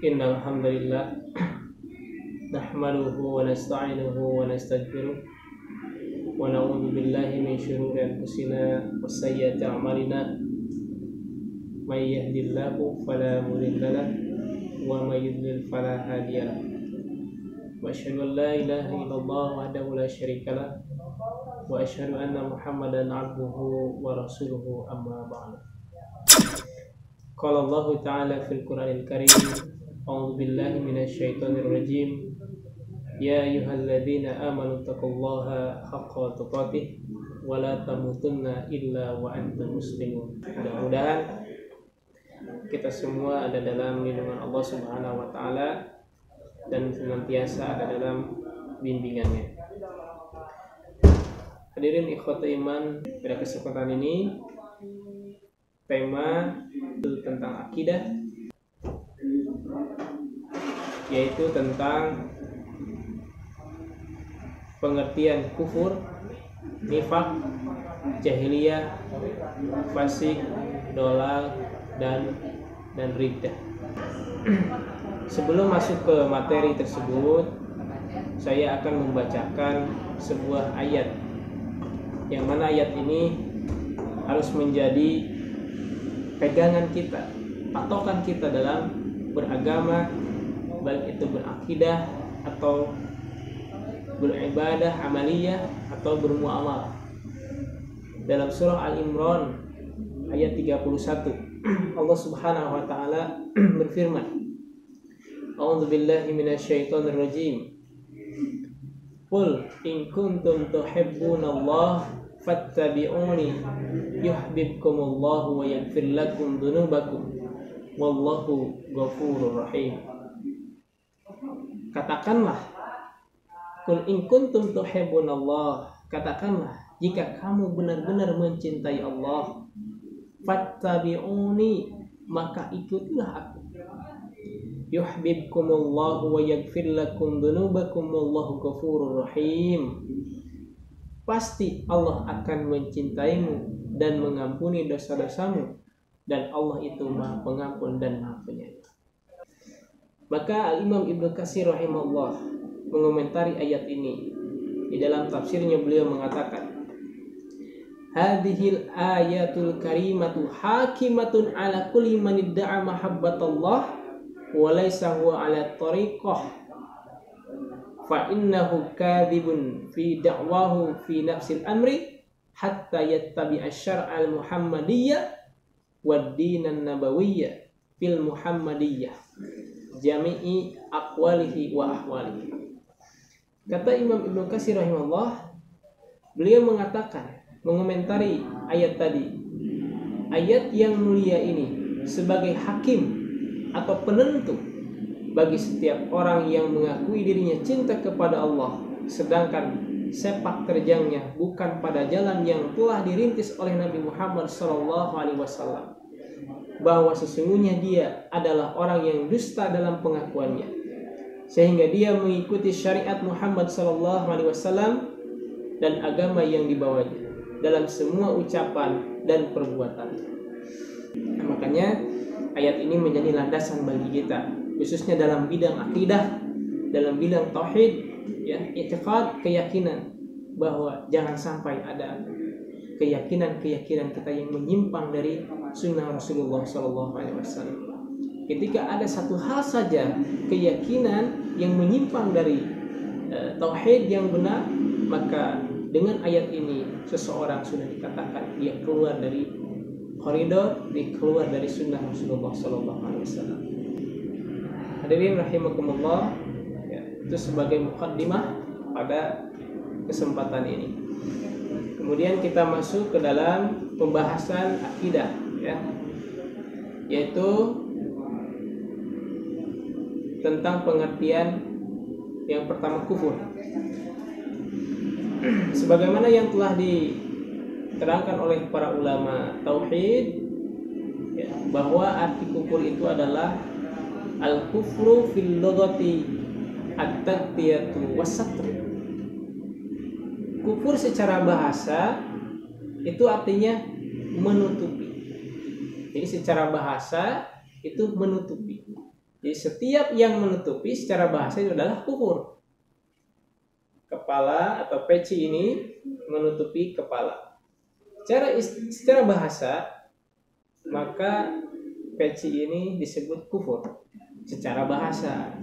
Innal hamdalillah nahmaduhu wa nasta'inuhu wa nastaghfiruh wa na'udzu billahi min shururi anfusina wa sayyiati a'malina may yahdihillahu fala mudilla lahu wa may yudlil fala hadiya lahu wa asyhadu an la ilaha illallah wahdahu la syarika lahu wa asyhadu anna Muhammadan 'abduhu wa rasuluhu amma ba'du. Qala Allah ta'ala fil Qur'anil Karim, a'udzu billahi minasyaitonir rajim. Ya ayyuhalladzina amanu taqullaha haqqa tuqatih wa la tamutunna illa wa antum muslimun. Mudah-mudahan kita semua ada dalam lindungan Allah Subhanahu wa taala dan senantiasa ada dalam bimbingannya. Hadirin ikhwati iman, pada kesempatan ini tema tentang akidah, yaitu tentang pengertian kufur, nifak, jahiliyah, fasik, dolal, dan riddah. Sebelum masuk ke materi tersebut, saya akan membacakan sebuah ayat, yang mana ayat ini harus menjadi pegangan kita, patokan kita dalam beragama, baik itu berakidah atau beribadah amaliyah atau bermuamalah. Dalam surah Al-Imran ayat 31, Allah Subhanahu wa taala berfirman, A'udzu billahi minasyaitonir rajim. Qul in kuntum tuhibbunallaha fattabi'uni yuhibbukumullahu wa yaghfir lakum dzunubakum wallahu ghafurur rahim. Katakanlah, qul in kuntum tuhibbunallah, katakanlah jika kamu benar-benar mencintai Allah, fattabi'uni, maka ikutilah aku. Yuhibbukumullahu wa yaghfir lakum dzunubakum wallahu ghafurur rahim. Pasti Allah akan mencintaimu dan mengampuni dosa-dosamu, dan Allah itu Maha Pengampun dan Maha Penyayang. Maka Al-Imam Ibnu Katsir rahimahullah mengomentari ayat ini. Di dalam tafsirnya beliau mengatakan, hadhil ayatul karimatu hakimatun ala kulli man idda'a mahabbatallah wa laysa huwa ala tariqah fa innahu kadhibun fi da'wahu fi nafsil amri hatta yattabi'a syar'al muhammadiyyah wad dinan nabawiyyah fil muhammadiyyah jami'i aqwalihi wa ahwalihi. Kata Imam Ibnu Katsir rahimahullah, beliau mengatakan, mengomentari ayat tadi, ayat yang mulia ini sebagai hakim atau penentu bagi setiap orang yang mengakui dirinya cinta kepada Allah, sedangkan sepak terjangnya bukan pada jalan yang telah dirintis oleh Nabi Muhammad SAW, bahwa sesungguhnya dia adalah orang yang dusta dalam pengakuannya, sehingga dia mengikuti syariat Muhammad SAW dan agama yang dibawanya dalam semua ucapan dan perbuatannya. Nah, makanya ayat ini menjadi landasan bagi kita, khususnya dalam bidang akidah, dalam bidang tauhid, ya, i'tiqad, keyakinan, bahwa jangan sampai ada keyakinan kita yang menyimpang dari sunnah Rasulullah SAW. Ketika ada satu hal saja keyakinan yang menyimpang dari tauhid yang benar, maka dengan ayat ini seseorang sudah dikatakan dia keluar dari koridor, dia keluar dari sunnah Rasulullah SAW. Hadirin rahimakumullah, ya, itu sebagai muqaddimah pada kesempatan ini. Kemudian kita masuk ke dalam pembahasan akidah, ya, yaitu tentang pengertian yang pertama, kufur. Sebagaimana yang telah diterangkan oleh para ulama tauhid, ya, bahwa arti kufur itu adalah al-kufru fil lughati at-taghtiyatu was-satr. Kufur secara bahasa itu artinya menutupi. Jadi secara bahasa itu menutupi. Jadi setiap yang menutupi secara bahasa itu adalah kufur. Kepala atau peci ini menutupi kepala. Secara bahasa, maka peci ini disebut kufur secara bahasa.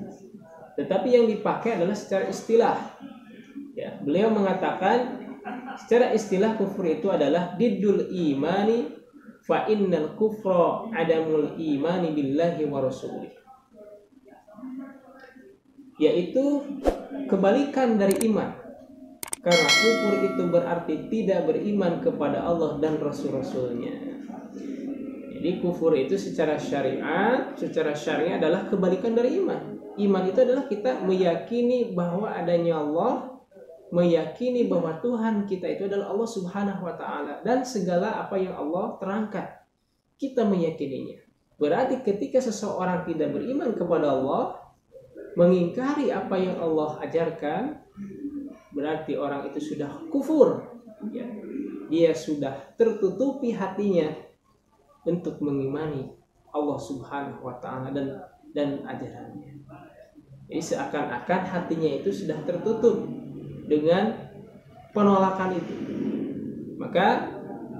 Tetapi yang dipakai adalah secara istilah. Ya, beliau mengatakan secara istilah kufur itu adalah diddul imani fa innal kufra adamul imani billahi wa rasulih. Yaitu kebalikan dari iman. Karena kufur itu berarti tidak beriman kepada Allah dan Rasul-Rasulnya. Jadi kufur itu secara syariat adalah kebalikan dari iman. Iman itu adalah kita meyakini bahwa adanya Allah, meyakini bahwa Tuhan kita itu adalah Allah Subhanahu wa Ta'ala, dan segala apa yang Allah terangkan kita meyakininya. Berarti ketika seseorang tidak beriman kepada Allah, mengingkari apa yang Allah ajarkan, berarti orang itu sudah kufur, ya. Dia sudah tertutupi hatinya untuk mengimani Allah Subhanahu wa Ta'ala dan ajarannya. Jadi seakan-akan hatinya itu sudah tertutup dengan penolakan itu. Maka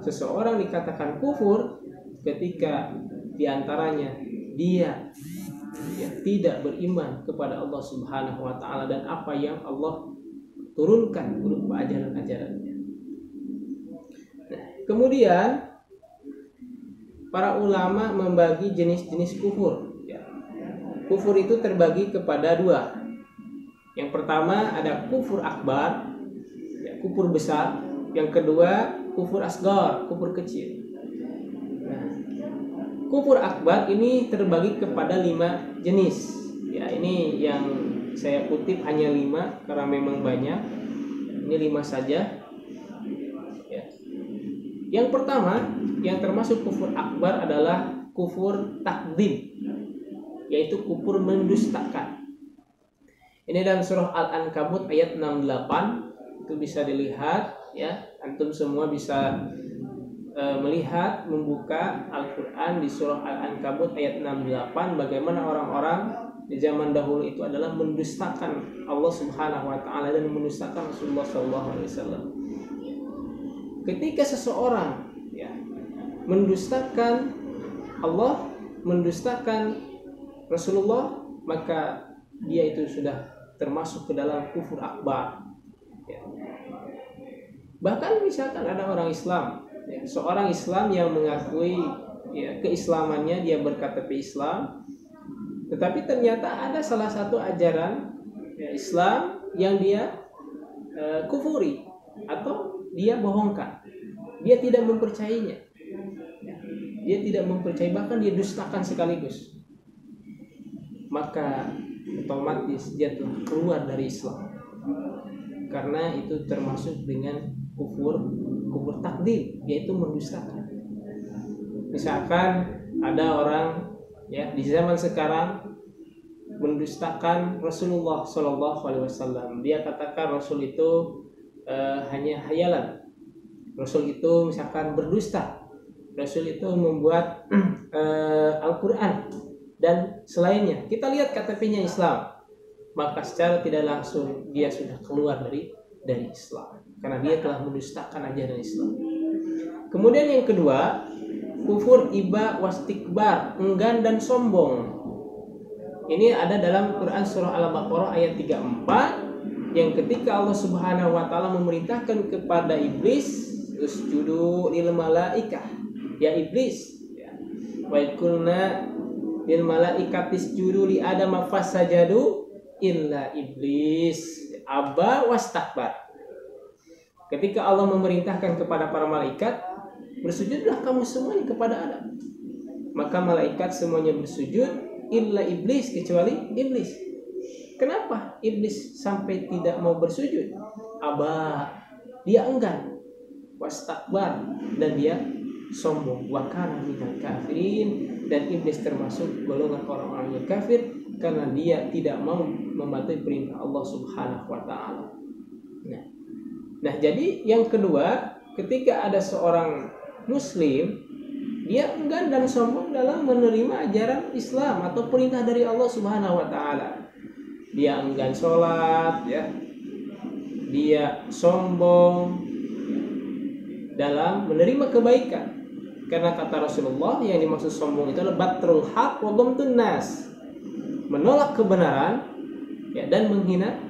seseorang dikatakan kufur ketika diantaranya dia tidak beriman kepada Allah Subhanahu wa Ta'ala dan apa yang Allah turunkan berupa ajaran-ajarannya. Nah, kemudian para ulama membagi jenis-jenis kufur. Kufur itu terbagi kepada dua. Yang pertama ada kufur akbar, kufur besar. Yang kedua kufur asgar, kufur kecil. Nah, kufur akbar ini terbagi kepada 5 jenis. Ya, ini yang saya kutip hanya 5 karena memang banyak. Ini 5 saja. Ya. Yang pertama yang termasuk kufur akbar adalah kufur takdzib, yaitu kufur mendustakan. Ini dalam surah Al-Ankabut ayat 68, itu bisa dilihat, ya. Antum semua bisa melihat, membuka Al-Quran di surah Al-Ankabut ayat 68, bagaimana orang-orang di zaman dahulu itu adalah mendustakan Allah Subhanahu wa Ta'ala dan mendustakan Rasulullah SAW. Ketika seseorang mendustakan Allah, mendustakan Rasulullah, maka dia itu sudah termasuk ke dalam kufur akbar. Bahkan misalkan ada orang Islam, seorang Islam yang mengakui keislamannya, dia berKTP Islam, tetapi ternyata ada salah satu ajaran Islam yang dia kufuri atau dia bohongkan, dia tidak mempercayainya, dia tidak mempercayai, bahkan dia dustakan sekaligus, maka otomatis dia telah keluar dari Islam, karena itu termasuk dengan kufur takdzib, yaitu mendustakan. Misalkan ada orang di zaman sekarang mendustakan Rasulullah SAW. Dia katakan Rasul itu hanya hayalan. Rasul itu misalkan berdusta. Rasul itu membuat Al-Quran dan selainnya. Kita lihat KTP-nya Islam, maka secara tidak langsung dia sudah keluar dari Islam, karena dia telah mendustakan ajaran Islam. Kemudian yang kedua, kufur iba wastikbar, enggan dan sombong. Ini ada dalam Quran surah Al-Baqarah ayat 34, yang ketika Allah Subhanahu wa Ta'ala memerintahkan kepada iblis, usjudu lil malaikah, ya iblis, wa qulna lil malaikati isjudu li adama fasajadu illa iblis aba wastakbar. Ketika Allah memerintahkan kepada para malaikat, bersujudlah kamu semuanya kepada Adam, maka malaikat semuanya bersujud illa iblis, kecuali iblis. Kenapa iblis sampai tidak mau bersujud? Aba, dia enggan, wastakbar, dan dia sombong, wa kana minal kafirin, dan iblis termasuk golongan orang-orang yang kafir karena dia tidak mau mematuhi perintah Allah Subhanahu wa Ta'ala. Nah, jadi yang kedua, ketika ada seorang muslim dia enggan dan sombong dalam menerima ajaran Islam atau perintah dari Allah Subhanahu wa taala. Dia enggan sholat, ya. Dia sombong dalam menerima kebaikan. Karena kata Rasulullah, yang dimaksud sombong itu adalah batrul haq wa ghamtun nas. Menolak kebenaran, ya, dan menghina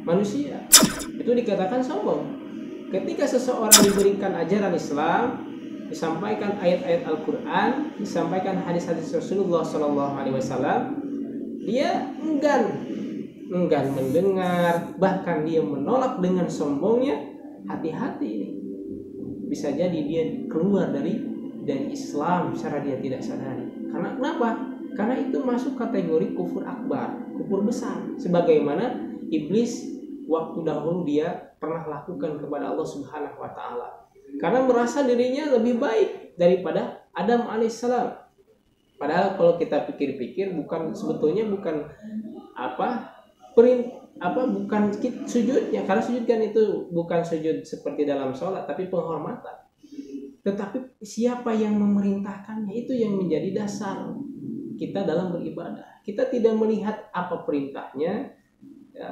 manusia. Itu dikatakan sombong. Ketika seseorang diberikan ajaran Islam, disampaikan ayat-ayat Al-Qur'an, disampaikan hadis-hadis Rasulullah SAW, dia enggan mendengar, bahkan dia menolak dengan sombongnya. Hati-hati ini. Bisa jadi dia keluar dari Islam secara dia tidak sadari. Karena kenapa? Karena itu masuk kategori kufur akbar, kufur besar. Sebagaimana iblis waktu dahulu dia pernah lakukan kepada Allah Subhanahu wa taala. Karena merasa dirinya lebih baik daripada Adam alaihissalam. Padahal kalau kita pikir-pikir sebetulnya bukan bukan sujudnya, karena sujud kan itu bukan sujud seperti dalam sholat, tapi penghormatan. Tetapi siapa yang memerintahkannya, itu yang menjadi dasar kita dalam beribadah. Kita tidak melihat apa perintahnya, ya.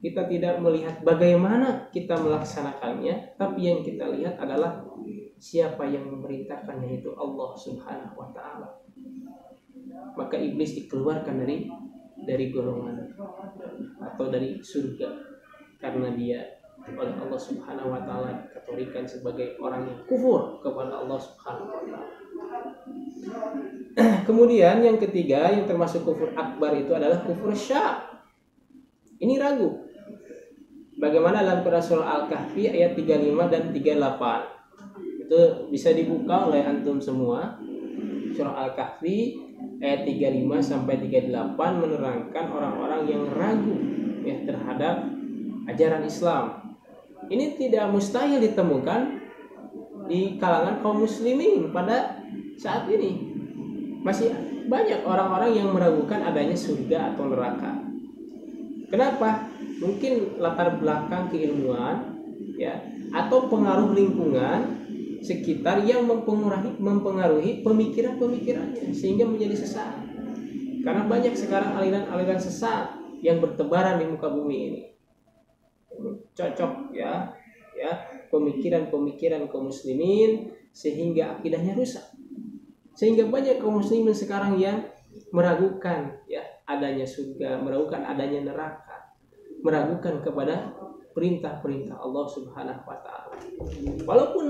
Kita tidak melihat bagaimana kita melaksanakannya, tapi yang kita lihat adalah siapa yang memerintahkannya, itu Allah Subhanahu wa taala. Maka iblis dikeluarkan dari golongan atau dari surga karena dia oleh Allah Subhanahu wa taala dikategorikan sebagai orang yang kufur kepada Allah Subhanahu wa taala. Kemudian yang ketiga yang termasuk kufur akbar itu adalah kufur syak. Ini ragu. Bagaimana dalam surah Al-Kahfi ayat 35 dan 38. Itu bisa dibuka oleh antum semua. Surah Al-Kahfi ayat 35 sampai 38 menerangkan orang-orang yang ragu, ya, terhadap ajaran Islam. Ini tidak mustahil ditemukan di kalangan kaum muslimin pada saat ini. Masih banyak orang-orang yang meragukan adanya surga atau neraka. Kenapa? Mungkin latar belakang keilmuan, ya, atau pengaruh lingkungan sekitar yang mempengaruhi pemikirannya sehingga menjadi sesat. Karena banyak sekarang aliran-aliran sesat yang bertebaran di muka bumi ini. Cocok, ya pemikiran kaum muslimin sehingga akidahnya rusak. Sehingga banyak kaum muslimin sekarang yang meragukan, ya, adanya surga, meragukan adanya neraka, meragukan kepada perintah-perintah Allah Subhanahu wa taala. Walaupun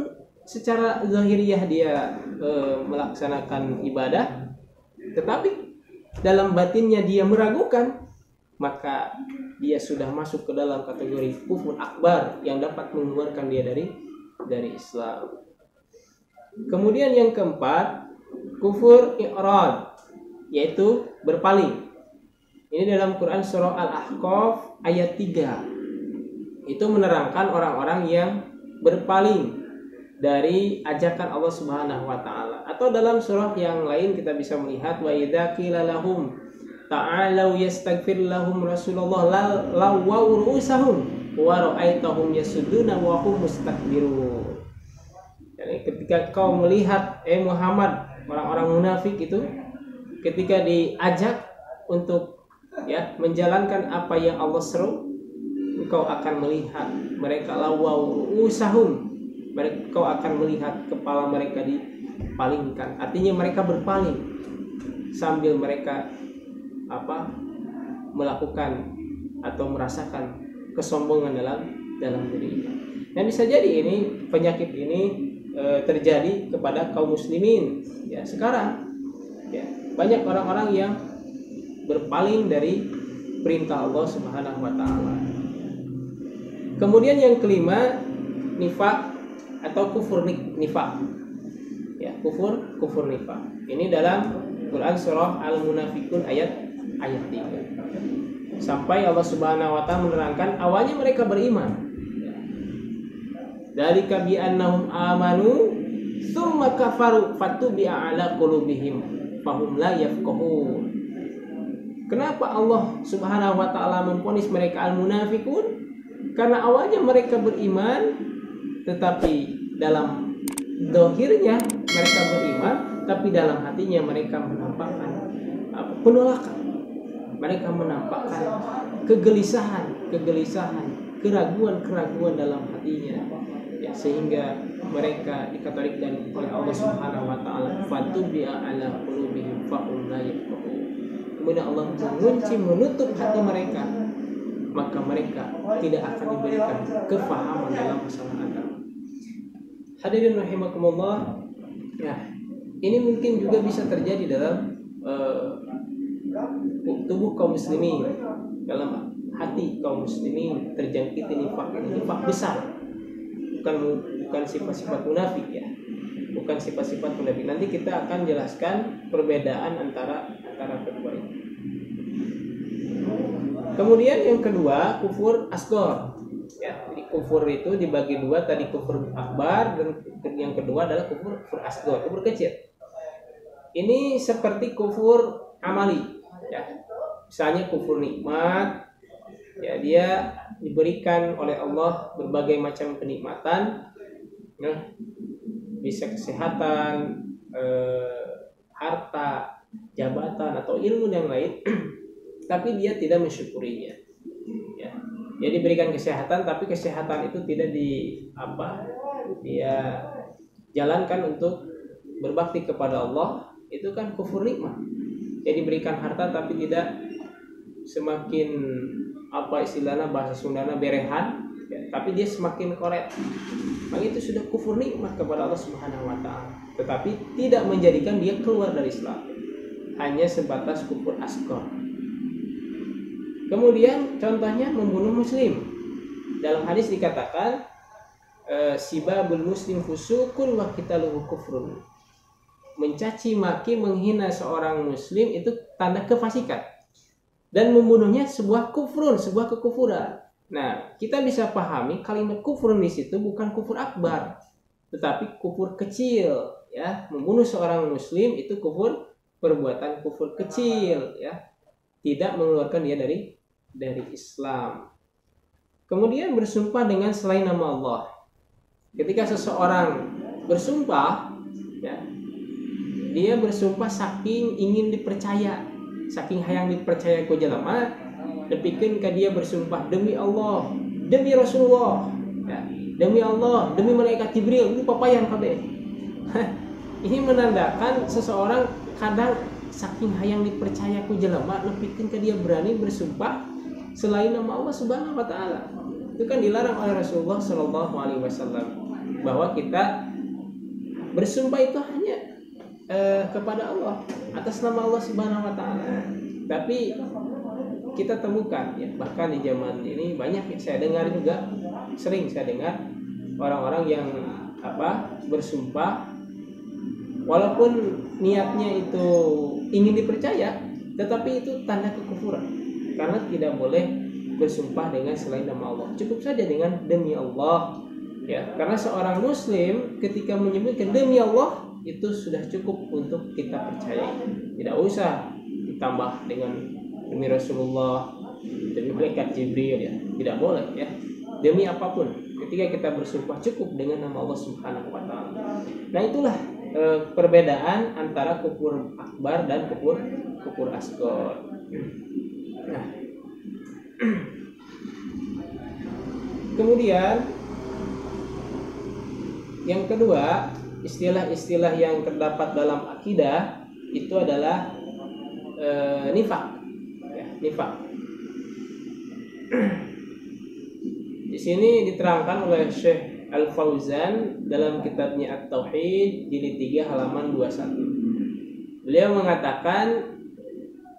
secara zahiriyah dia melaksanakan ibadah, tetapi dalam batinnya dia meragukan, maka dia sudah masuk ke dalam kategori kufur akbar yang dapat mengeluarkan dia dari Islam. Kemudian yang keempat, kufur i'rad, yaitu berpaling. Ini dalam Quran surah Al-Ahqaf ayat 3. Itu menerangkan orang-orang yang berpaling dari ajakan Allah Subhanahu wa taala. Atau dalam surah yang lain kita bisa melihat wa idza qila lahum ta'alu yastaghfir lahum Rasulullah lawaw ru'usahum wa ra'aitahum yasudduna wa hum mustakbirun. Jadi ketika kau melihat Muhammad, orang-orang munafik itu ketika diajak untuk, ya, menjalankan apa yang Allah seru, engkau akan melihat mereka lawaw ru'usahum, kau akan melihat kepala mereka dipalingkan. Artinya mereka berpaling sambil mereka melakukan atau merasakan kesombongan dalam dirinya. Dan bisa jadi ini penyakit ini terjadi kepada kaum muslimin, ya, sekarang, ya, banyak orang-orang yang berpaling dari perintah Allah Subhanahu wa taala. Kemudian yang kelima, nifaq atau kufur nifaq, ya, kufur nifaq. Ini dalam Quran surah Al-Munafiqun ayat 3. Sampai Allah Subhanahu wa taala menerangkan awalnya mereka beriman. Dzalika bi annahum amanu tsumma kafaru fatubi'a ala qulubihim fahum la yafqahun. Kenapa Allah Subhanahu wa taala memvonis mereka al-munafiqun? Karena awalnya mereka beriman, tetapi dalam dohirnya mereka beriman, tapi dalam hatinya mereka menampakkan penolakan. Mereka menampakkan kegelisahan, keraguan dalam hatinya, ya, sehingga mereka dikategorikan oleh Allah Subhanahu wa taala fatubi'a ala qulubihim fahum la yafqahun. Kemudian Allah mengunci, menutup hati mereka, maka mereka tidak akan diberikan kefahaman dalam masalah agama. Hadirin rahimakumullah, ya, ini mungkin juga bisa terjadi dalam tubuh kaum muslimin, dalam hati kaum muslimin terjangkit nifak besar, bukan sifat-sifat munafik, ya, bukan sifat-sifat munafik. Nanti kita akan jelaskan perbedaan antara kedua ini. Kemudian yang kedua, kufur asghar, ya. Jadi kufur itu dibagi dua, tadi kufur akbar, dan yang kedua adalah kufur asghar, kufur kecil. Ini seperti kufur amali, ya. Misalnya kufur nikmat, ya, dia diberikan oleh Allah berbagai macam kenikmatan, ya, bisa kesehatan, harta, jabatan atau ilmu yang lain, tapi dia tidak mensyukurinya, ya. Dia diberikan kesehatan, tapi kesehatan itu tidak dia jalankan untuk berbakti kepada Allah, itu kan kufur nikmat. Dia diberikan harta tapi tidak semakin istilahnya bahasa Sundana berehan, ya, tapi dia semakin koret, maka itu sudah kufur nikmat kepada Allah Subhanahu wa taala, tetapi tidak menjadikan dia keluar dari Islam, hanya sebatas kufur asghar. Kemudian contohnya membunuh muslim. Dalam hadis dikatakan sibabul muslim fusukun wa qitaluhu kufrun. Mencaci maki, menghina seorang muslim itu tanda kefasikan, dan membunuhnya sebuah kufrun, sebuah kekufuran. Nah, kita bisa pahami kalimat kufrun di situ bukan kufur akbar, tetapi kufur kecil, ya. Membunuh seorang muslim itu perbuatan kufur kecil, ya. Tidak mengeluarkan dia dari Islam. Kemudian bersumpah dengan selain nama Allah. Ketika seseorang bersumpah, ya, dia bersumpah saking ingin dipercaya, saking hayang dipercaya ku jelema, depikeun ka dia bersumpah demi Allah, demi Rasulullah, ya, demi Allah, demi malaikat Jibril, itu papayan kabeh. Ini menandakan seseorang kadang saking hayang dipercaya ku jelema, depikeun ka dia berani bersumpah selain nama Allah Subhanahu wa taala. Itu kan dilarang oleh Rasulullah sallallahu alaihi wasallam, bahwa kita bersumpah itu hanya kepada Allah atas nama Allah Subhanahu wa taala. Tapi kita temukan, ya, bahkan di zaman ini banyak, saya dengar juga, sering saya dengar orang-orang yang bersumpah walaupun niatnya itu ingin dipercaya, tetapi itu tanda kekufuran, karena tidak boleh bersumpah dengan selain nama Allah. Cukup saja dengan demi Allah, ya, karena seorang muslim ketika menyebutkan demi Allah itu sudah cukup untuk kita percaya. Tidak usah ditambah dengan demi Rasulullah, demi malaikat Jibril, ya. Tidak boleh, ya. Demi apapun, ketika kita bersumpah cukup dengan nama Allah Subhanahu wa taala. Nah, itulah perbedaan antara kufur akbar dan kufur asghar. Nah, kemudian yang kedua, istilah-istilah yang terdapat dalam akidah itu adalah nifak, ya, nifak. Di sini diterangkan oleh Syekh Al-Fauzan dalam kitabnya At-Tauhid jilid 3 halaman 21. Beliau mengatakan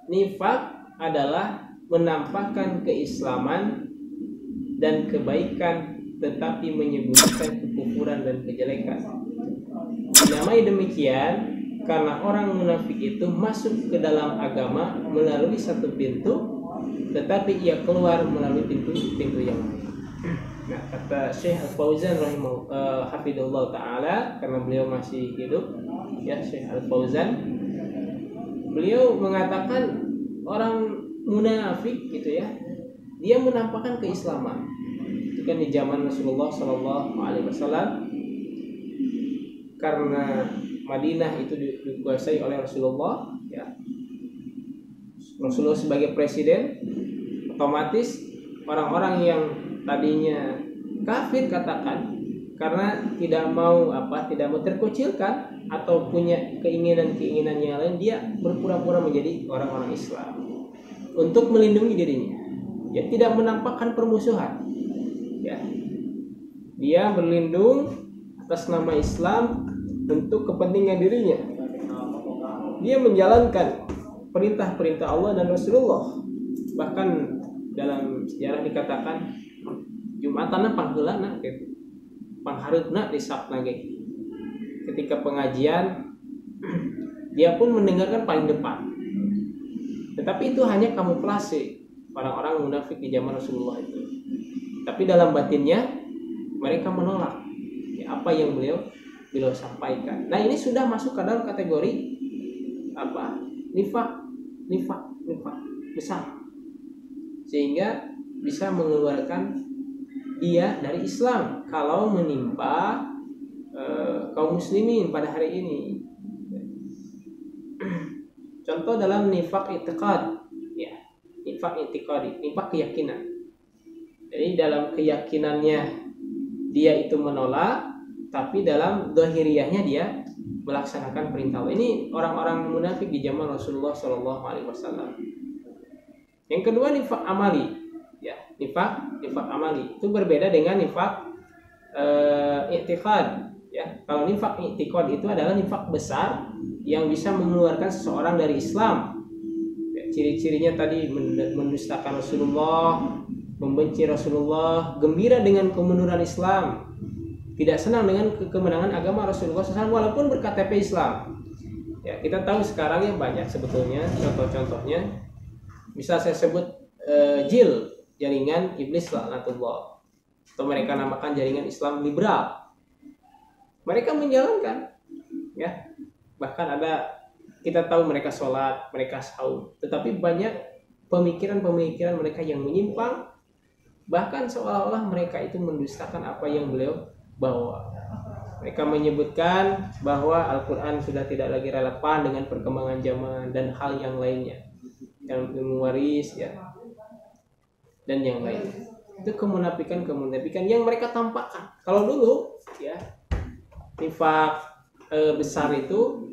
nifak adalah menampakkan keislaman dan kebaikan tetapi menyembunyikan kekufuran dan kejelekan. Dinamai demikian karena orang munafik itu masuk ke dalam agama melalui satu pintu, tetapi ia keluar melalui pintu yang lain. Nah, kata Syekh Al-Fauzan hafidhullah ta'ala, karena beliau masih hidup, ya, Syekh Al-Fauzan, beliau mengatakan orang munafik gitu, ya, dia menampakkan keislaman. Itu kan di zaman Rasulullah SAW. karena Madinah itu dikuasai oleh Rasulullah, ya. Rasulullah sebagai presiden, otomatis orang-orang yang tadinya kafir katakan, karena tidak mau terkucilkan atau punya keinginan-keinginan yang lain, dia berpura-pura menjadi orang-orang Islam untuk melindungi dirinya, ya, tidak menampakkan permusuhan, ya. Dia berlindung atas nama Islam untuk kepentingan dirinya. Dia menjalankan perintah-perintah Allah dan Rasulullah. Bahkan dalam sejarah dikatakan Jumatana pangheulana gitu. Panghareutna disapna ge. Ketika pengajian dia pun mendengarkan paling depan. Tetapi itu hanya kamuflase orang-orang munafik di zaman Rasulullah itu. Tapi dalam batinnya mereka menolak, ya, apa yang beliau sampaikan. Nah, ini sudah masuk ke dalam kategori apa? Nifak besar. Sehingga bisa mengeluarkan dia dari Islam kalau menimpa kaum muslimin pada hari ini. Contoh dalam nifak i'tiqad, ya, nifak i'tiqadi, nifak keyakinan. Jadi dalam keyakinannya dia itu menolak, tapi dalam zahiriyahnya dia melaksanakan perintah Allah. Ini orang-orang munafik di zaman Rasulullah SAW. Yang kedua nifak amali, ya, nifak amali itu berbeda dengan nifak i'tiqad, ya. Kalau nifak i'tiqad itu adalah nifak besar yang bisa mengeluarkan seseorang dari Islam, ya, ciri-cirinya tadi mendustakan Rasulullah, membenci Rasulullah, gembira dengan kemunduran Islam, tidak senang dengan kemenangan agama Rasulullah SAW walaupun berKTP Islam. Ya, kita tahu sekarang yang banyak sebetulnya contoh-contohnya. Bisa saya sebut JIL, jaringan iblis laknatullah, atau mereka namakan jaringan Islam liberal. Mereka menjalankan, ya. Bahkan ada, kita tahu mereka sholat, mereka saum, tetapi banyak pemikiran-pemikiran mereka yang menyimpang. Bahkan seolah-olah mereka itu mendustakan apa yang beliau bawa. Mereka menyebutkan bahwa Al-Quran sudah tidak lagi relevan dengan perkembangan zaman dan hal yang lainnya, yang mewaris, ya, dan yang lainnya. Itu kemunafikan yang mereka tampakkan. Kalau dulu, ya, nifak besar itu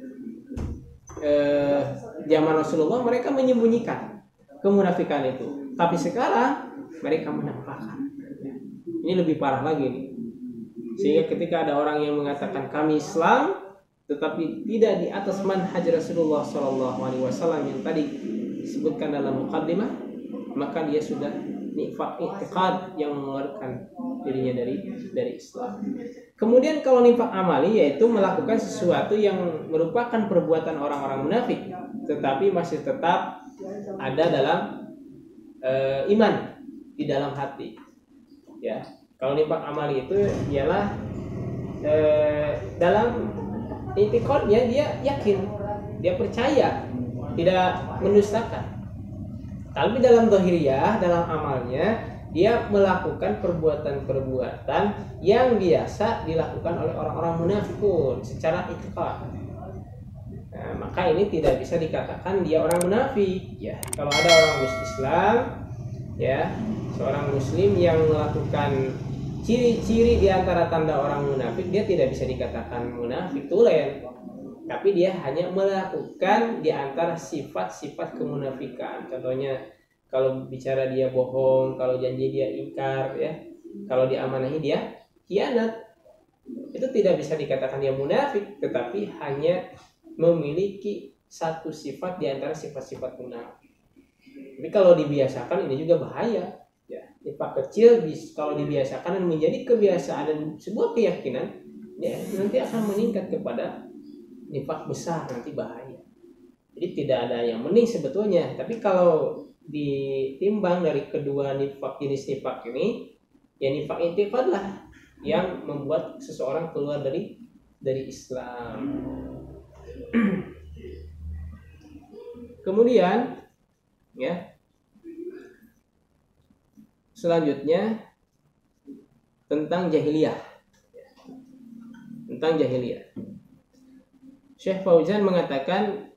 zaman Rasulullah mereka menyembunyikan kemunafikan itu, tapi sekarang mereka menampakkan. Ini lebih parah lagi nih. Sehingga ketika ada orang yang mengatakan kami Islam, tetapi tidak di atas manhaj Rasulullah SAW yang tadi disebutkan dalam muqaddimah, maka dia sudah nifak i'tiqad yang mengeluarkan dirinya dari Islam. Kemudian kalau nifak amali, yaitu melakukan sesuatu yang merupakan perbuatan orang-orang munafik, tetapi masih tetap ada dalam iman di dalam hati, ya. Kalau nifak amali itu ialah dalam i'tiqadnya dia yakin, dia percaya, tidak mendustakan. Tapi dalam zahiriyah, dalam amalnya, dia melakukan perbuatan-perbuatan yang biasa dilakukan oleh orang-orang munafikun secara i'tiqad. Nah, maka ini tidak bisa dikatakan dia orang munafik, ya. Kalau ada orang Islam, ya, seorang muslim yang melakukan ciri-ciri di antara tanda orang munafik, dia tidak bisa dikatakan munafik tulen. Tapi dia hanya melakukan di antara sifat-sifat kemunafikan. Contohnya, kalau bicara dia bohong, kalau janji dia ingkar, ya. Kalau diamanahi dia khianat. Itu tidak bisa dikatakan dia munafik, tetapi hanya memiliki satu sifat di antara sifat-sifat munafik. Tapi kalau dibiasakan ini juga bahaya, ya. Nifak kecil kalau dibiasakan dan menjadi kebiasaan dan sebuah keyakinan, ya, nanti akan meningkat kepada nifak besar, nanti bahaya. Jadi tidak ada yang mending sebetulnya. Tapi kalau ditimbang dari kedua jenis nifak ini, ya nifak i'tiqad lah yang membuat seseorang keluar dari Islam. Kemudian, ya, selanjutnya tentang jahiliyah. Syekh Fauzan mengatakan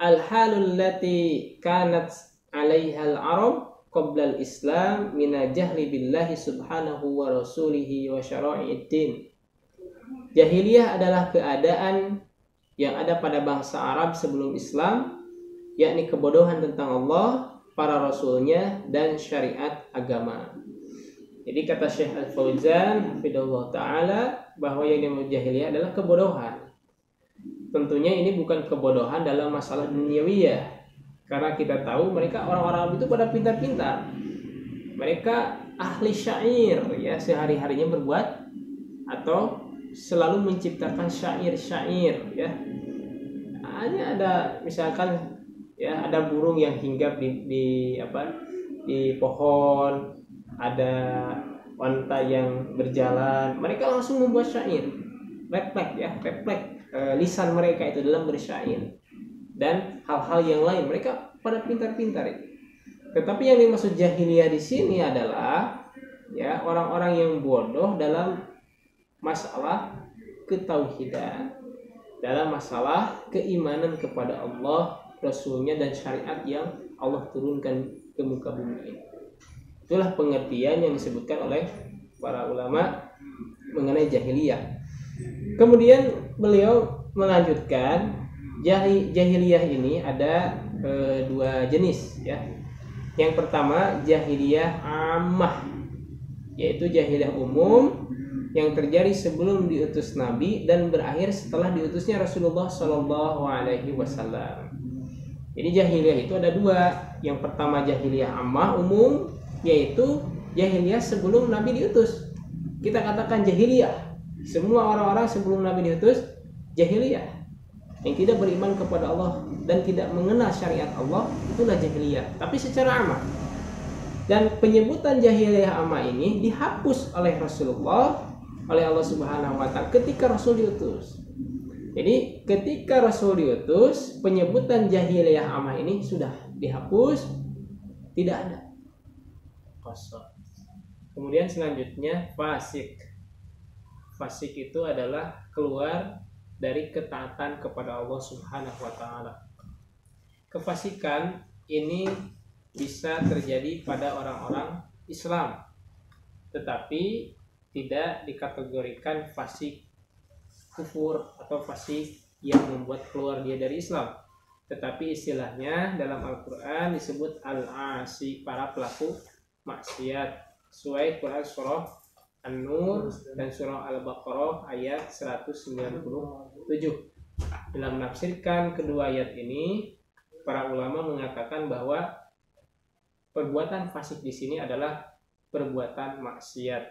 al-halul lati kanat 'alaiha al-arab qabla al-islam min jahli billahi subhanahu wa rasulihi wa syara'i'id din. Jahiliyah adalah keadaan yang ada pada bangsa Arab sebelum Islam, yakni kebodohan tentang Allah, para rasulnya, dan syariat agama. Jadi kata Syekh Al-Fauzan hafidhahullah ta'ala bahwa yang dimulai jahiliyah adalah kebodohan. Tentunya ini bukan kebodohan dalam masalah duniawiyah, karena kita tahu mereka orang-orang Arab itu pada pintar-pintar. Mereka ahli syair, ya, sehari-harinya berbuat atau selalu menciptakan syair-syair, ya. Hanya ada misalkan, ya, ada burung yang hinggap di pohon, ada wanita yang berjalan, mereka langsung membuat syair, refleks lisan mereka itu dalam bersyair dan hal-hal yang lain. Mereka pada pintar-pintar itu. Tetapi yang dimaksud jahiliyah di sini adalah, ya, orang-orang yang bodoh dalam masalah ketauhidan, dalam masalah keimanan kepada Allah, Rasulnya, dan syariat yang Allah turunkan ke muka bumi ini. Itulah pengertian yang disebutkan oleh para ulama mengenai jahiliyah. Kemudian beliau melanjutkan, jahiliyah ini ada dua jenis, ya. Yang pertama jahiliyah ammah, yaitu jahiliyah umum yang terjadi sebelum diutus Nabi dan berakhir setelah diutusnya Rasulullah Shallallahu Alaihi Wasallam. Jadi jahiliyah itu ada dua. Yang pertama jahiliyah ammah umum, yaitu jahiliyah sebelum Nabi diutus. Kita katakan jahiliyah, semua orang-orang sebelum Nabi diutus jahiliyah, yang tidak beriman kepada Allah dan tidak mengenal syariat Allah, itulah jahiliyah. Tapi secara ammah. Dan penyebutan jahiliyah ammah ini dihapus oleh Rasulullah, oleh Allah Subhanahu wa Ta'ala ketika Rasul diutus. Jadi ketika Rasul diutus, penyebutan jahiliyah ammah ini sudah dihapus, tidak ada, kosong. Kemudian selanjutnya fasik. Fasik itu adalah keluar dari ketaatan kepada Allah Subhanahu wa Ta'ala. Kefasikan ini bisa terjadi pada orang-orang Islam, tetapi tidak dikategorikan fasik kufur atau fasik yang membuat keluar dia dari Islam. Tetapi istilahnya dalam Al-Quran disebut al-asi, para pelaku maksiat, sesuai Quran surah An-Nur dan surah Al-Baqarah ayat 197. Dalam menafsirkan kedua ayat ini, para ulama mengatakan bahwa perbuatan fasik di sini adalah perbuatan maksiat.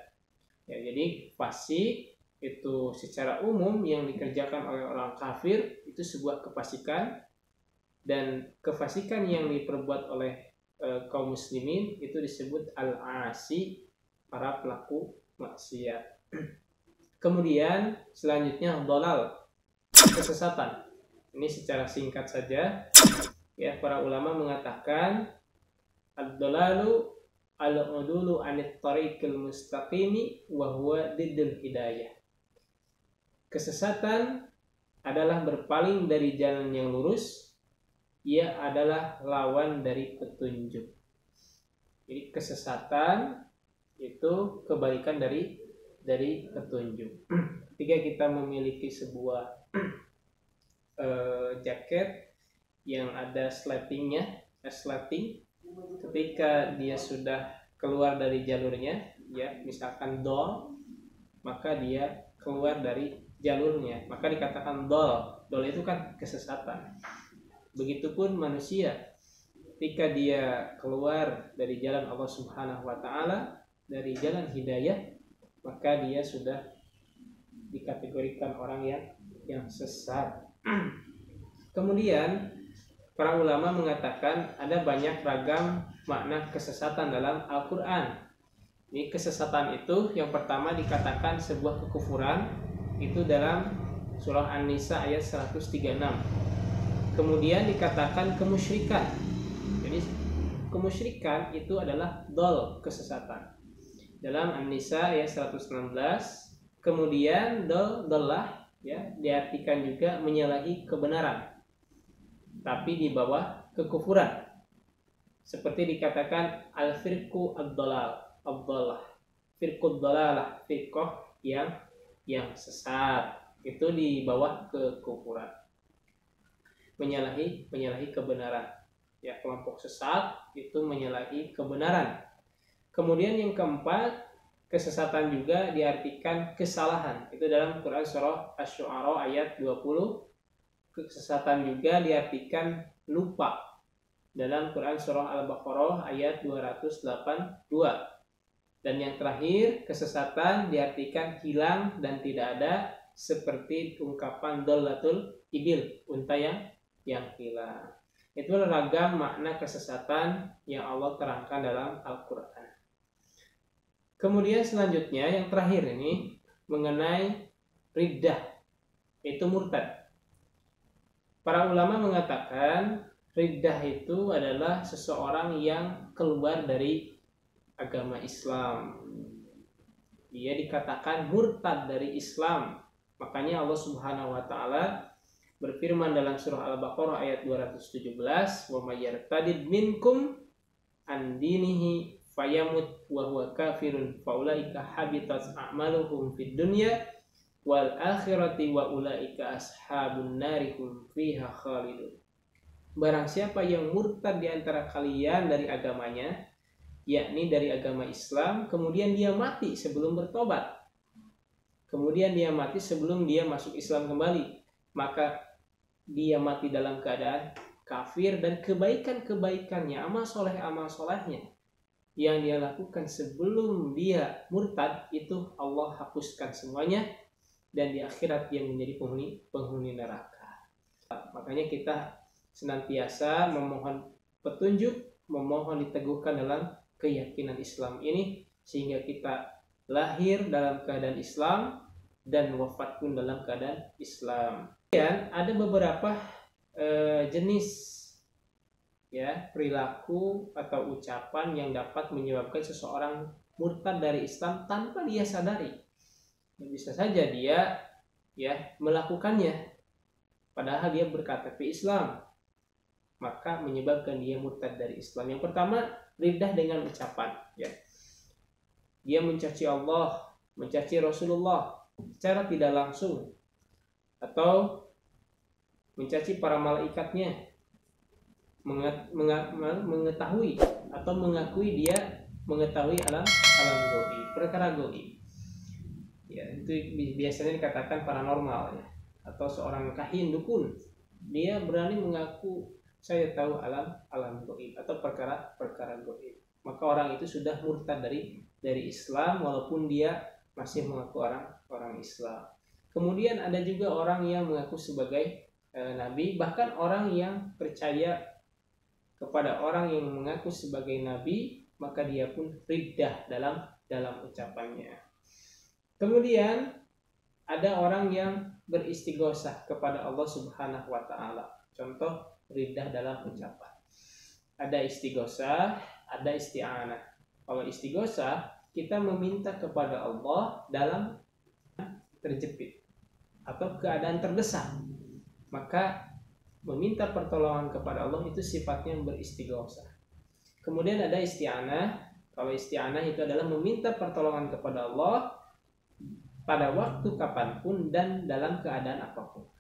Ya, jadi fasik itu secara umum yang dikerjakan oleh orang kafir itu sebuah kefasikan, dan kefasikan yang diperbuat oleh kaum muslimin itu disebut al-asi, para pelaku maksiat. Kemudian selanjutnya dhalal, kesesatan. Ini secara singkat saja, ya, para ulama mengatakan ad-dhalalu al-udulu anit tariqil mustaqimi wa huwa diddul hidayah. Kesesatan adalah berpaling dari jalan yang lurus, ia adalah lawan dari petunjuk. Jadi kesesatan itu kebalikan dari petunjuk. Ketika kita memiliki sebuah jaket yang ada slatingnya, slating, ketika dia sudah keluar dari jalurnya, ya, misalkan dol, maka dia keluar dari jalurnya, maka dikatakan dol. Dol itu kan kesesatan. Begitupun manusia, ketika dia keluar dari jalan Allah Subhanahu wa Ta'ala, dari jalan hidayah, maka dia sudah dikategorikan orang yang sesat. Kemudian para ulama mengatakan ada banyak ragam makna kesesatan dalam Al-Quran. Ini kesesatan itu yang pertama dikatakan sebuah kekufuran, itu dalam surah An-Nisa ayat 136. Kemudian dikatakan kemusyrikan. Jadi kemusyrikan itu adalah dol, kesesatan, dalam An-Nisa ayat 116. Kemudian dolah ya, diartikan juga menyalahi kebenaran, tapi di bawah kekufuran. Seperti dikatakan al-firqu ad-dalalah, firqud dalalah, firqah yang sesat, itu di bawah kekufuran. Menyalahi kebenaran. Ya, kelompok sesat itu menyalahi kebenaran. Kemudian yang keempat, kesesatan juga diartikan kesalahan. Itu dalam Quran surah Asy-Syu'ara ayat 20. Kesesatan juga diartikan lupa. Dalam Quran surah Al-Baqarah ayat 282. Dan yang terakhir, kesesatan diartikan hilang dan tidak ada, seperti ungkapan dolatul ibil, unta yang hilang. Itu ragam makna kesesatan yang Allah terangkan dalam Al-Quran. Kemudian selanjutnya yang terakhir ini mengenai riddah, itu murtad. Para ulama mengatakan riddah itu adalah seseorang yang keluar dari agama Islam. Dia dikatakan murtad dari Islam. Makanya Allah Subhanahu wa taala berfirman dalam surah Al-Baqarah ayat 217, "Wa may yartadid minkum an dinihi fayamut wa huwa kafirun faulaika habitat a'maluhum fid dunya wal akhirati wa ulaika ashabun nari hum fiha khalidun." Barang siapa yang murtad di antara kalian dari agamanya, yakni dari agama Islam, kemudian dia mati sebelum bertobat, kemudian dia mati sebelum dia masuk Islam kembali, maka dia mati dalam keadaan kafir, dan kebaikan-kebaikannya, amal solehnya yang dia lakukan sebelum dia murtad itu Allah hapuskan semuanya, dan di akhirat dia menjadi penghuni neraka. Makanya kita senantiasa memohon petunjuk, memohon diteguhkan dalam keyakinan Islam ini, sehingga kita lahir dalam keadaan Islam dan wafat pun dalam keadaan Islam. Dan ada beberapa jenis ya perilaku atau ucapan yang dapat menyebabkan seseorang murtad dari Islam tanpa dia sadari. Bisa saja dia ya melakukannya padahal dia berKTP Islam, maka menyebabkan dia murtad dari Islam. Yang pertama, riddah dengan ucapan, ya. Dia mencaci Allah, mencaci Rasulullah secara tidak langsung, atau mencaci para malaikatnya, mengetahui atau mengakui dia mengetahui alam gaib, perkara gaib. Ya, itu biasanya dikatakan paranormal, ya. Atau seorang kahin, dukun, dia berani mengaku saya tahu alam gaib atau perkara gaib, maka orang itu sudah murtad dari Islam walaupun dia masih mengaku orang Islam. Kemudian ada juga orang yang mengaku sebagai nabi, bahkan orang yang percaya kepada orang yang mengaku sebagai nabi, maka dia pun riddah dalam ucapannya. Kemudian ada orang yang beristighosah kepada Allah Subhanahu wa taala. Contoh riddah dalam ucapan. Ada istighosah, ada isti'anah. Kalau istighosah, kita meminta kepada Allah dalam terjepit atau keadaan terdesak. Maka meminta pertolongan kepada Allah itu sifatnya beristighosah. Kemudian ada isti'anah. Kalau isti'anah itu adalah meminta pertolongan kepada Allah pada waktu kapanpun dan dalam keadaan apapun.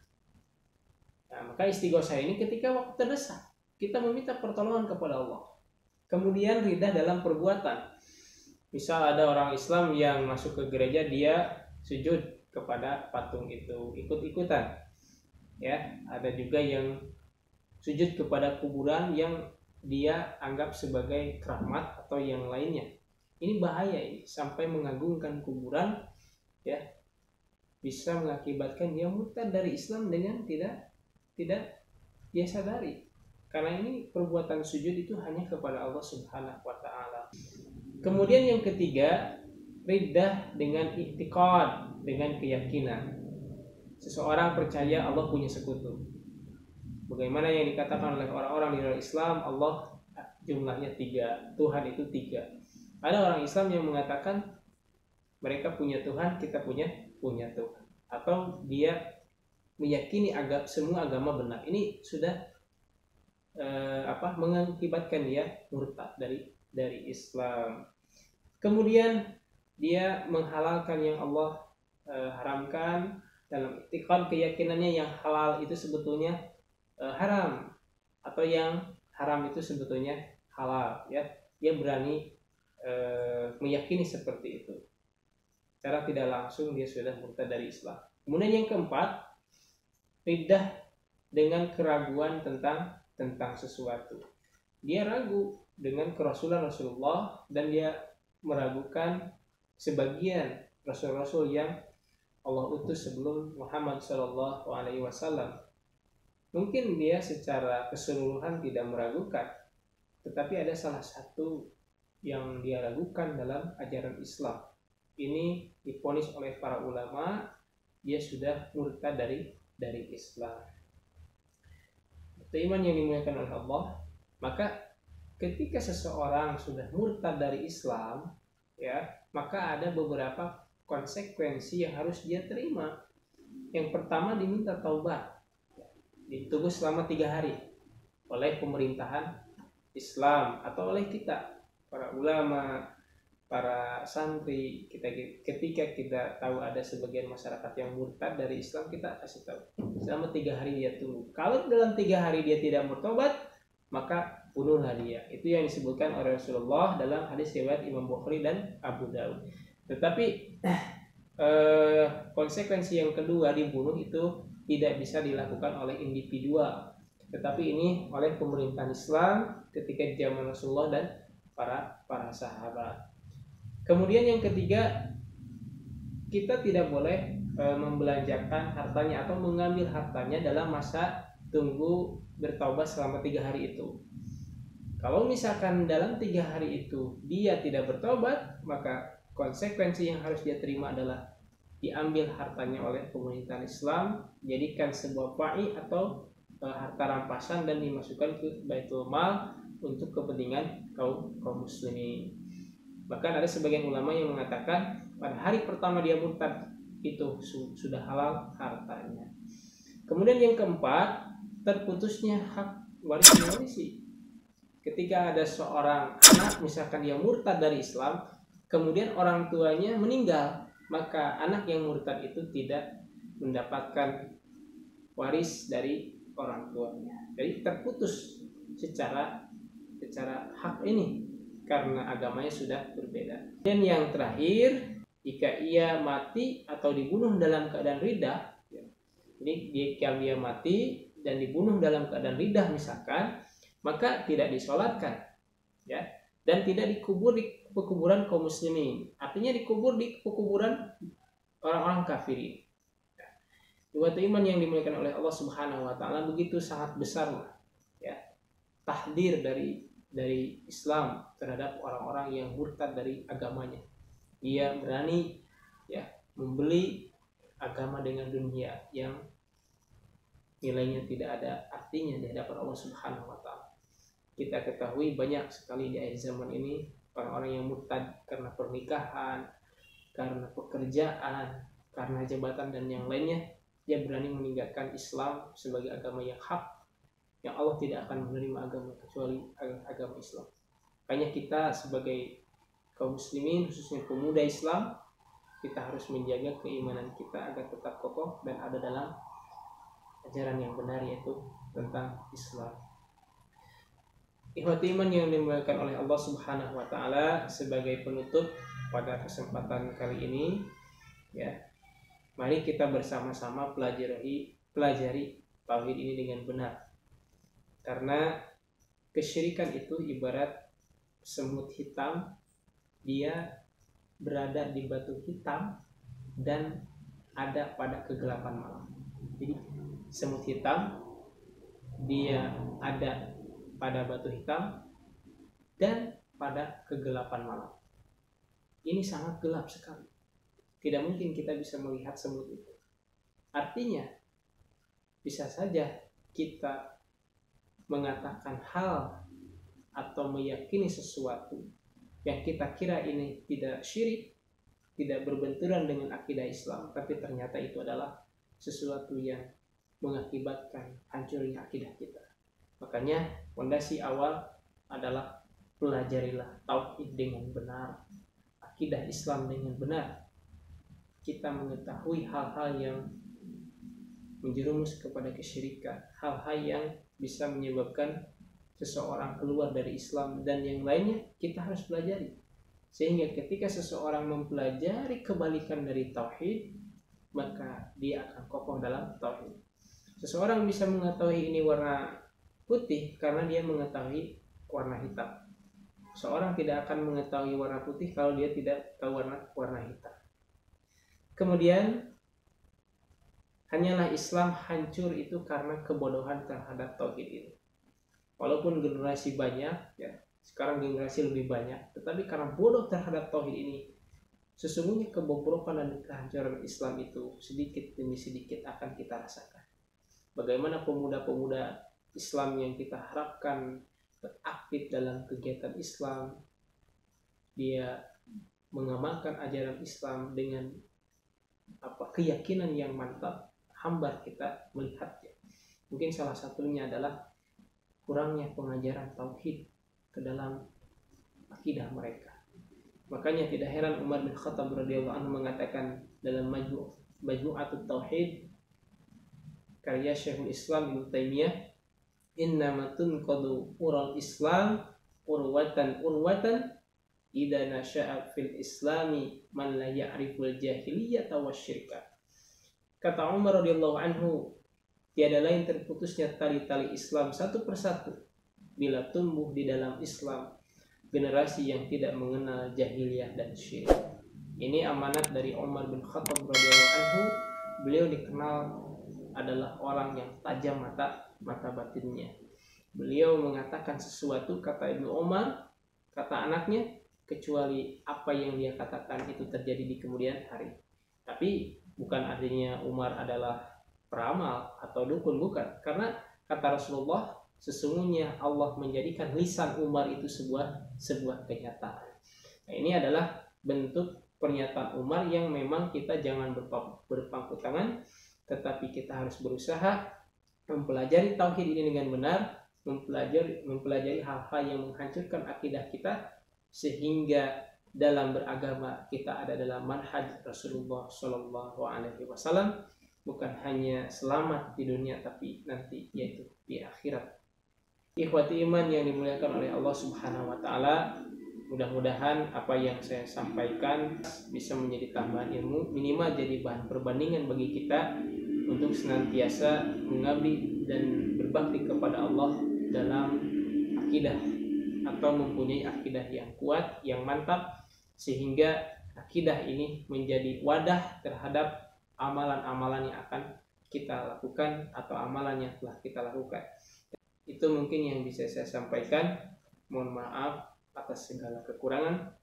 Nah, maka istighosah ini ketika waktu terdesak, kita meminta pertolongan kepada Allah. Kemudian riddah dalam perbuatan. Misal ada orang Islam yang masuk ke gereja, dia sujud kepada patung itu, ikut-ikutan. Ya, ada juga yang sujud kepada kuburan yang dia anggap sebagai keramat atau yang lainnya. Ini bahaya ini, sampai mengagungkan kuburan, ya, bisa mengakibatkan dia murtad dari Islam dengan tidak dia sadari. Karena ini perbuatan sujud itu hanya kepada Allah Subhanahu wa taala. Kemudian yang ketiga, riddah dengan i'tiqad, dengan keyakinan. Seseorang percaya Allah punya sekutu. Bagaimana yang dikatakan oleh orang-orang di dalam Islam, Allah jumlahnya 3, Tuhan itu 3. Ada orang Islam yang mengatakan mereka punya Tuhan, kita punya Tuhan. Atau dia meyakini semua agama benar. Ini sudah mengakibatkan dia murtad dari Islam. Kemudian dia menghalalkan yang Allah haramkan, dalam i'tiqad keyakinannya yang halal itu sebetulnya haram, atau yang haram itu sebetulnya halal, ya. Dia berani meyakini seperti itu. Secara tidak langsung dia sudah murtad dari Islam. Kemudian yang keempat, riddah dengan keraguan tentang sesuatu. Dia ragu dengan kerasulan Rasulullah, dan dia meragukan sebagian rasul-rasul yang Allah utus sebelum Muhammad Shallallahu Alaihi Wasallam. Mungkin dia secara keseluruhan tidak meragukan, tetapi ada salah satu yang dia ragukan dalam ajaran Islam. Ini divonis oleh para ulama, dia sudah murtad dari Islam. Iman yang dimuliakan oleh Allah, maka ketika seseorang sudah murtad dari Islam, ya, maka ada beberapa konsekuensi yang harus dia terima. Yang pertama, diminta taubat, ditunggu selama 3 hari oleh pemerintahan Islam atau oleh kita, para ulama, para santri. Ketika kita tahu ada sebagian masyarakat yang murtad dari Islam, kita kasih tahu selama 3 hari dia tunggu. Kalau dalam 3 hari dia tidak bertobat, maka bunuhlah dia. Itu yang disebutkan oleh Rasulullah dalam hadis riwayat Imam Bukhari dan Abu Daud. Tetapi konsekuensi yang kedua, dibunuh itu tidak bisa dilakukan oleh individual, tetapi ini oleh pemerintahan Islam ketika di zaman Rasulullah dan para sahabat. Kemudian yang ketiga, kita tidak boleh membelanjakan hartanya atau mengambil hartanya dalam masa tunggu bertaubat selama 3 hari itu. Kalau misalkan dalam 3 hari itu dia tidak bertobat, maka konsekuensi yang harus dia terima adalah diambil hartanya oleh pemerintahan Islam, jadikan sebuah fa'i atau harta rampasan, dan dimasukkan ke Baitul Mal untuk kepentingan kaum muslimin. Bahkan ada sebagian ulama yang mengatakan pada hari pertama dia murtad itu sudah halal hartanya. Kemudian yang keempat, terputusnya hak waris mewarisi. Ketika ada seorang anak, misalkan dia murtad dari Islam, kemudian orang tuanya meninggal, maka anak yang murtad itu tidak mendapatkan waris dari orang tuanya. Jadi terputus secara hak ini karena agamanya sudah berbeda. Dan yang terakhir, jika ia mati atau dibunuh dalam keadaan riddah, jadi jika dia mati dan dibunuh dalam keadaan riddah misalkan, maka tidak disolatkan, ya, dan tidak dikubur di pekuburan kaum muslimin, artinya dikubur di pekuburan orang-orang kafirin. Dua iman yang dimuliakan oleh Allah Subhanahu wa taala, begitu sangat besar, ya, tahdir dari Islam terhadap orang-orang yang murtad dari agamanya. Dia berani, ya, membeli agama dengan dunia yang nilainya tidak ada artinya di hadapan Allah Subhanahu wa taala. Kita ketahui banyak sekali di akhir zaman ini orang-orang yang murtad karena pernikahan, karena pekerjaan, karena jabatan dan yang lainnya. Dia berani meninggalkan Islam sebagai agama yang hak, yang Allah tidak akan menerima agama kecuali agama Islam. Makanya kita sebagai kaum muslimin, khususnya pemuda Islam, kita harus menjaga keimanan kita agar tetap kokoh dan ada dalam ajaran yang benar, yaitu tentang Islam. Ikhwati iman yang dimuliakan oleh Allah Subhanahu wa taala, sebagai penutup pada kesempatan kali ini, ya, mari kita bersama-sama pelajari tauhid ini dengan benar. Karena kesyirikan itu ibarat semut hitam, dia berada di batu hitam dan ada pada kegelapan malam. Jadi semut hitam dia ada pada batu hitam dan pada kegelapan malam. Ini sangat gelap sekali. Tidak mungkin kita bisa melihat semut itu. Artinya bisa saja kita mengatakan hal atau meyakini sesuatu yang kita kira ini tidak syirik, tidak berbenturan dengan akidah Islam, tapi ternyata itu adalah sesuatu yang mengakibatkan hancurnya akidah kita. Makanya fondasi awal adalah pelajarilah tauhid dengan benar, akidah Islam dengan benar. Kita mengetahui hal-hal yang menjerumus kepada kesyirikan, hal-hal yang bisa menyebabkan seseorang keluar dari Islam dan yang lainnya kita harus pelajari. Sehingga ketika seseorang mempelajari kebalikan dari tauhid, maka dia akan kokoh dalam tauhid. Seseorang bisa mengetahui ini warna putih karena dia mengetahui warna hitam. Seorang tidak akan mengetahui warna putih kalau dia tidak tahu warna hitam. Kemudian hanyalah Islam hancur itu karena kebodohan terhadap tauhid ini. Walaupun generasi banyak, ya sekarang generasi lebih banyak, tetapi karena bodoh terhadap tauhid ini, sesungguhnya kebobrokan dan kehancuran Islam itu sedikit demi sedikit akan kita rasakan. Bagaimana pemuda-pemuda Islam yang kita harapkan beraktif dalam kegiatan Islam, dia mengamalkan ajaran Islam dengan keyakinan yang mantap, hambar kita melihatnya. Mungkin salah satunya adalah kurangnya pengajaran tauhid ke dalam akidah mereka. Makanya tidak heran Umar bin Khattab radhiyallahu anhu mengatakan dalam Majmu'atut Tauhid karya Syekhul Islam Ibnu Taimiyah, innama tunqadu ural Islam urwatan idza nasha'a fil islami man la ya'riful jahiliyata wasyirka. Kata Umar radhiyallahu anhu, tiada lain terputusnya tali-tali Islam satu persatu bila tumbuh di dalam Islam generasi yang tidak mengenal jahiliyah dan syirik. Ini amanat dari Umar bin Khattab radhiyallahu anhu. Beliau dikenal adalah orang yang tajam mata batinnya. Beliau mengatakan sesuatu, kata Ibnu Umar, kata anaknya, kecuali apa yang dia katakan itu terjadi di kemudian hari. Tapi bukan artinya Umar adalah peramal atau dukun, bukan. Karena kata Rasulullah, sesungguhnya Allah menjadikan lisan Umar itu sebuah kenyataan. Nah, ini adalah bentuk pernyataan Umar yang memang kita jangan berpangku tangan, tetapi kita harus berusaha mempelajari tauhid ini dengan benar, mempelajari hal-hal yang menghancurkan akidah kita, sehingga dalam beragama kita ada dalam manhaj Rasulullah Shallallahu Alaihi Wasallam, bukan hanya selamat di dunia tapi nanti yaitu di akhirat. Ikhwati iman yang dimuliakan oleh Allah Subhanahu Wa Taala, mudah-mudahan apa yang saya sampaikan bisa menjadi tambahan ilmu, minimal jadi bahan perbandingan bagi kita untuk senantiasa mengabdi dan berbakti kepada Allah dalam akidah, atau mempunyai akidah yang kuat, yang mantap, sehingga akidah ini menjadi wadah terhadap amalan-amalan yang akan kita lakukan atau amalan yang telah kita lakukan. Itu mungkin yang bisa saya sampaikan. Mohon maaf atas segala kekurangan.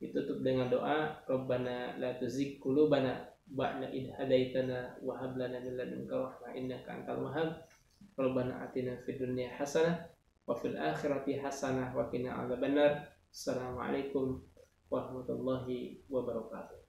Ditutup dengan doa, Rabbana la tuzigh qulubana ba'da idh hadaitana wa hab lana min ladunka rahmah innaka antal wahhab. Rabbana atina fid dunya hasanah wa fil akhirati hasanah wa qina adzabannar. Assalamualaikum warahmatullahi wabarakatuh.